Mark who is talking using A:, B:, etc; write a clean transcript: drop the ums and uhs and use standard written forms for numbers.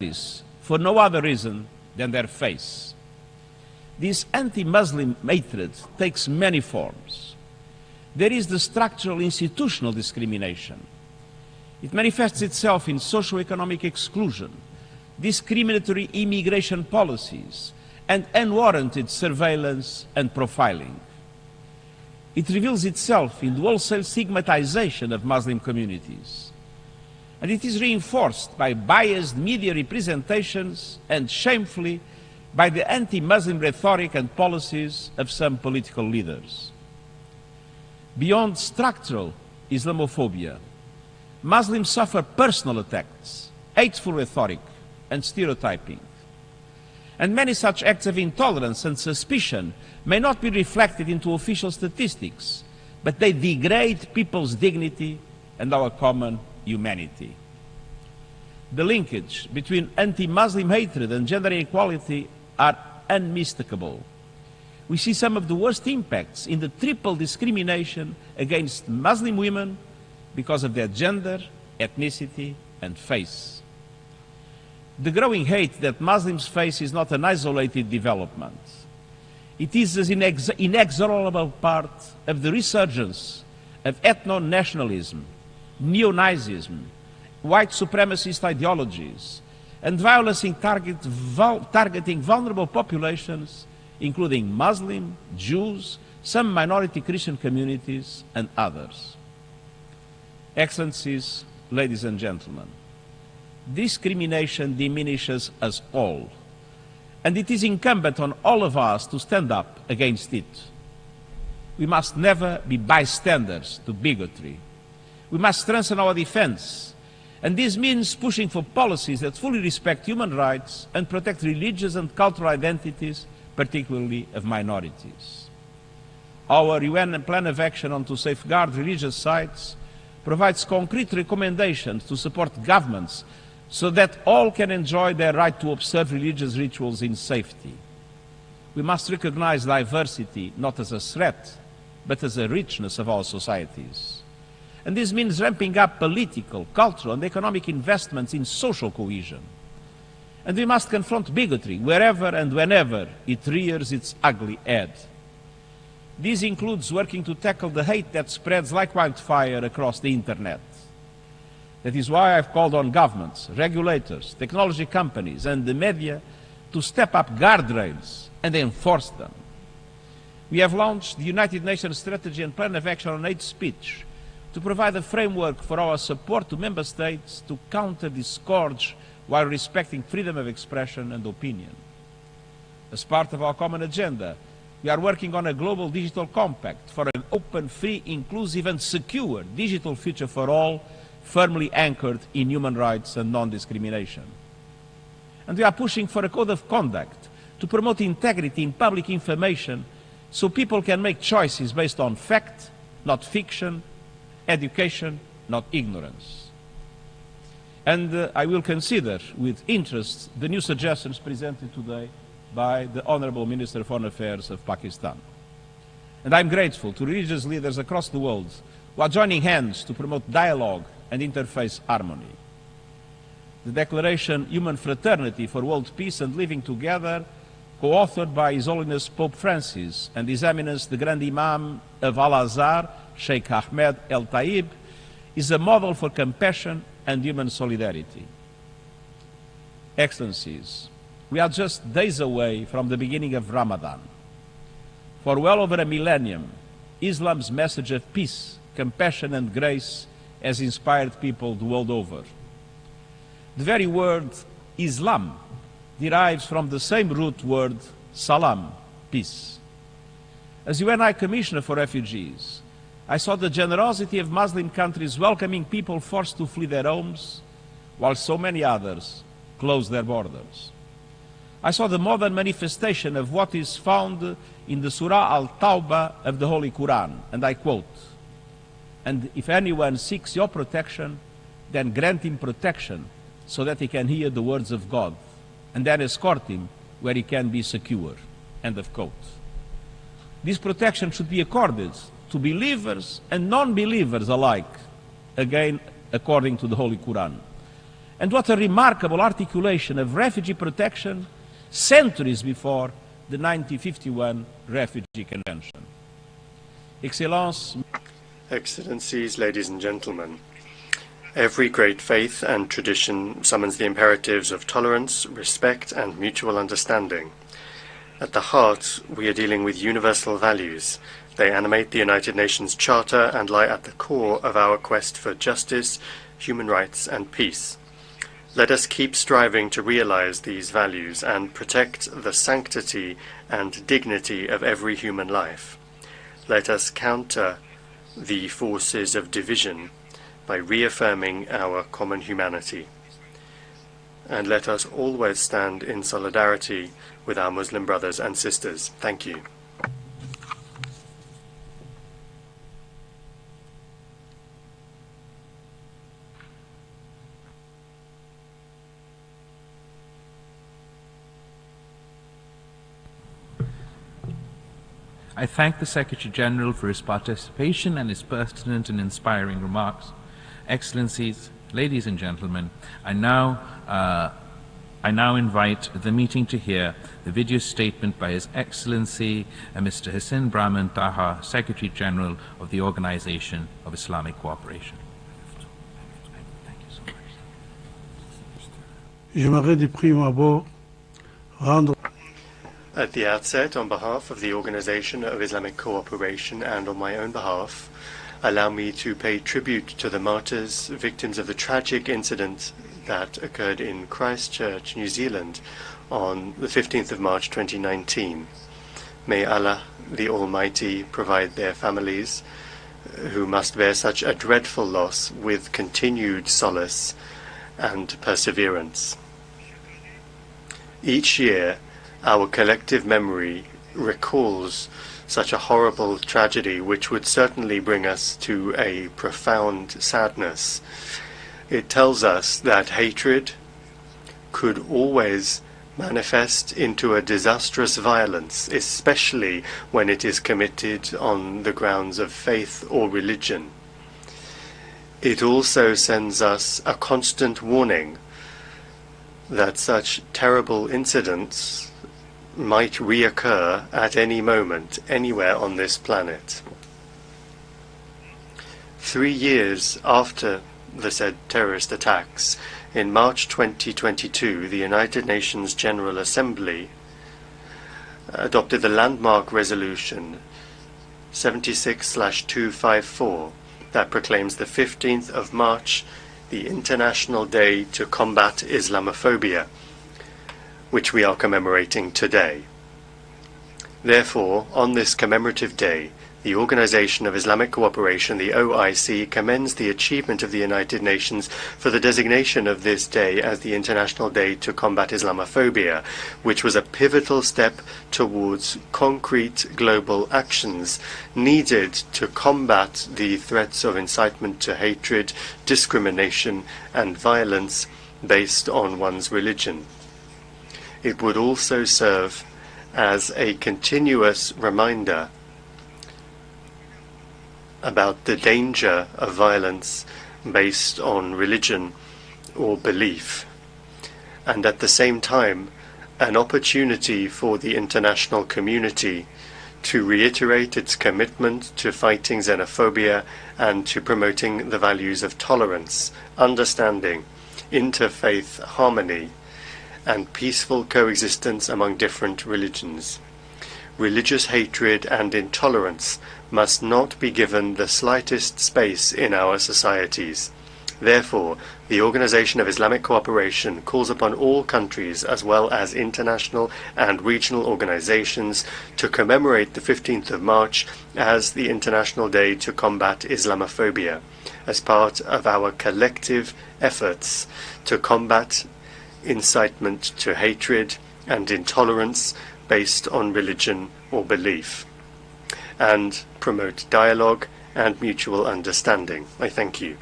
A: this for no other reason than their faith. This anti-Muslim hatred takes many forms. There is the structural institutional discrimination. It manifests itself in socio-economic exclusion, discriminatory immigration policies, and unwarranted surveillance and profiling. It reveals itself in the wholesale stigmatization of Muslim communities. And it is reinforced by biased media representations and, shamefully, by the anti-Muslim rhetoric and policies of some political leaders. Beyond structural Islamophobia, Muslims suffer personal attacks, hateful rhetoric, and stereotyping. And many such acts of intolerance and suspicion may not be reflected into official statistics, but they degrade people's dignity and our common humanity. The linkage between anti-Muslim hatred and gender inequality are unmistakable. We see some of the worst impacts in the triple discrimination against Muslim women because of their gender, ethnicity, and faith. The growing hate that Muslims face is not an isolated development. It is an inexorable part of the resurgence of ethno-nationalism, neo-Nazism, white supremacist ideologies, and violence targeting vulnerable populations, including Muslim, Jews, some minority Christian communities, and others. Excellencies, ladies and gentlemen, discrimination diminishes us all, and it is incumbent on all of us to stand up against it. We must never be bystanders to bigotry. We must strengthen our defense, and this means pushing for policies that fully respect human rights and protect religious and cultural identities, particularly of minorities. Our UN Plan of Action on to safeguard religious sites provides concrete recommendations to support governments so that all can enjoy their right to observe religious rituals in safety. We must recognize diversity not as a threat, but as a richness of our societies. And this means ramping up political, cultural, and economic investments in social cohesion. And we must confront bigotry wherever and whenever it rears its ugly head. This includes working to tackle the hate that spreads like wildfire across the internet. That is why I've called on governments, regulators, technology companies, and the media to step up guardrails and enforce them. We have launched the United Nations Strategy and Plan of Action on Hate Speech to provide a framework for our support to member states to counter this scourge while respecting freedom of expression and opinion. As part of our common agenda, we are working on a global digital compact for an open, free, inclusive and secure digital future for all, firmly anchored in human rights and non-discrimination. And we are pushing for a code of conduct to promote integrity in public information so people can make choices based on fact, not fiction, education, not ignorance. And I will consider with interest the new suggestions presented today by the Honorable Minister of Foreign Affairs of Pakistan. And I'm grateful to religious leaders across the world who are joining hands to promote dialogue and interfaith harmony. The Declaration Human Fraternity for World Peace and Living Together, co-authored by His Holiness Pope Francis and His Eminence the Grand Imam of Al-Azhar, Sheikh Ahmed El Taib, is a model for compassion and human solidarity. Excellencies, we are just days away from the beginning of Ramadan. For well over a millennium, Islam's message of peace, compassion and grace has inspired people the world over. The very word Islam derives from the same root word salam, peace. As UN High Commissioner for Refugees, I saw the generosity of Muslim countries welcoming people forced to flee their homes, while so many others closed their borders. I saw the modern manifestation of what is found in the Surah Al-Tawbah of the Holy Quran, and I quote, "And if anyone seeks your protection, then grant him protection so that he can hear the words of God, and then escort him where he can be secure." End of quote. This protection should be accorded to believers and non-believers alike, again according to the Holy Quran. And what a remarkable articulation of refugee protection centuries before the 1951 Refugee Convention.
B: Excellencies, ladies and gentlemen, every great faith and tradition summons the imperatives of tolerance, respect, and mutual understanding. At the heart, we are dealing with universal values. They animate the United Nations Charter and lie at the core of our quest for justice, human rights, and peace. Let us keep striving to realize these values and protect the sanctity and dignity of every human life. Let us counter the forces of division by reaffirming our common humanity. And let us always stand in solidarity with our Muslim brothers and sisters. Thank you.
C: I thank the Secretary-General for his participation and his pertinent and inspiring remarks. Excellencies, ladies and gentlemen, I now invite the meeting to hear the video statement by His Excellency Mr. Hussein Brahman Taha, Secretary-General of the Organization of Islamic Cooperation. Thank you so much.
D: J'aimerais de prime abord rendre
B: At the outset, on behalf of the Organization of Islamic Cooperation and on my own behalf, allow me to pay tribute to the martyrs, victims of the tragic incident that occurred in Christchurch, New Zealand, on the 15th of March 2019. May Allah, the Almighty, provide their families, who must bear such a dreadful loss, with continued solace and perseverance. Each year, our collective memory recalls such a horrible tragedy, which would certainly bring us to a profound sadness. It tells us that hatred could always manifest into a disastrous violence, especially when it is committed on the grounds of faith or religion. It also sends us a constant warning that such terrible incidents might reoccur at any moment, anywhere on this planet. 3 years after the said terrorist attacks, in March 2022, the United Nations General Assembly adopted the landmark resolution 76/254 that proclaims the 15th of March the International Day to Combat Islamophobia, which we are commemorating today. Therefore, on this commemorative day, the Organization of Islamic Cooperation, the OIC, commends the achievement of the United Nations for the designation of this day as the International Day to Combat Islamophobia, which was a pivotal step towards concrete global actions needed to combat the threats of incitement to hatred, discrimination, and violence based on one's religion. It would also serve as a continuous reminder about the danger of violence based on religion or belief, and at the same time an opportunity for the international community to reiterate its commitment to fighting xenophobia and to promoting the values of tolerance, understanding, interfaith harmony, and peaceful coexistence among different religions. Religious hatred and intolerance must not be given the slightest space in our societies. Therefore, the Organization of Islamic Cooperation calls upon all countries as well as international and regional organizations to commemorate the 15th of March as the International Day to Combat Islamophobia, as part of our collective efforts to combat incitement to hatred and intolerance based on religion or belief, and promote dialogue and mutual understanding. I thank you.